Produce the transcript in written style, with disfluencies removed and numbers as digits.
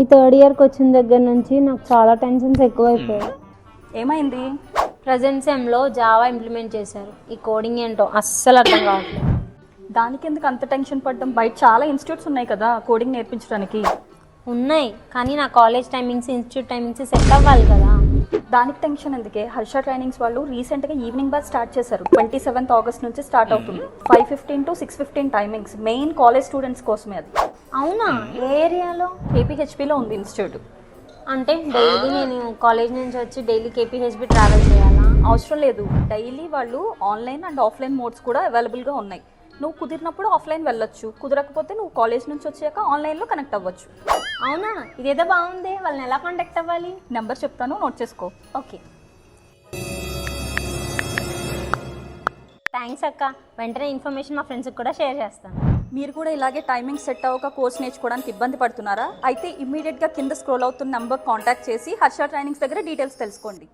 ఈ థర్డ్ ఇయర్కి వచ్చిన దగ్గర నుంచి నాకు చాలా టెన్షన్స్ ఎక్కువైపోయాయి. ఏమైంది? ప్రజెంట్ సెమ్లో జావా ఇంప్లిమెంట్ చేశారు. ఈ కోడింగ్ ఏంటో అస్సలు అర్థం కావట్లేదు. దానికి ఎందుకు అంత టెన్షన్ పడ్డం? బయట చాలా ఇన్స్టిట్యూట్స్ ఉన్నాయి కదా కోడింగ్ నేర్పించడానికి. ఉన్నాయి, కానీ నా college timings institute timings set అవ్వాలి కదా. దానికి టెన్షన్ ఎందుకే? హర్ష ట్రైనింగ్స్ వాళ్ళు రీసెంట్గా ఈవినింగ్ బ్యాచ్ స్టార్ట్ చేశారు. 27th August నుంచి స్టార్ట్ అవుతుంది. 5:15 to 6:15 timings. Main college students కోసమే అది. అవునా? ఏ ఏరియాలో? KPHPలో ఉంది ఇన్స్టిట్యూట్. అంటే డైలీ నేను కాలేజ్ నుంచి వచ్చి డైలీ KPHB ట్రావెల్ చేయాలా? అవసరం లేదు. డైలీ వాళ్ళు ఆన్లైన్ అండ్ ఆఫ్లైన్ మోడ్స్ కూడా అవైలబుల్గా ఉన్నాయి. నువ్వు కుదిరినప్పుడు ఆఫ్లైన్ వెళ్ళొచ్చు, కుదరకపోతే నువ్వు కాలేజ్ నుంచి వచ్చాక ఆన్లైన్లో కనెక్ట్ అవ్వచ్చు. అవునా? ఇదేదో బాగుంది. వాళ్ళని ఎలా కాంటాక్ట్ అవ్వాలి? నెంబర్ చెప్తాను, నోట్ చేసుకో. ఓకే, థ్యాంక్స్ అక్క. వెంటనే ఇన్ఫర్మేషన్ మా ఫ్రెండ్స్కి కూడా షేర్ చేస్తాను. మీరు కూడా ఇలాగే టైమింగ్ సెట్ అవ్వక కోర్స్ నేర్చుకోవడానికి ఇబ్బంది పడుతున్నారా? అయితే ఇమ్మీడియట్గా కింద స్క్రోల్ అవుతున్న నెంబర్ కాంటాక్ట్ చేసి హర్ష ట్రైనింగ్స్ దగ్గర డీటెయిల్స్ తెలుసుకోండి.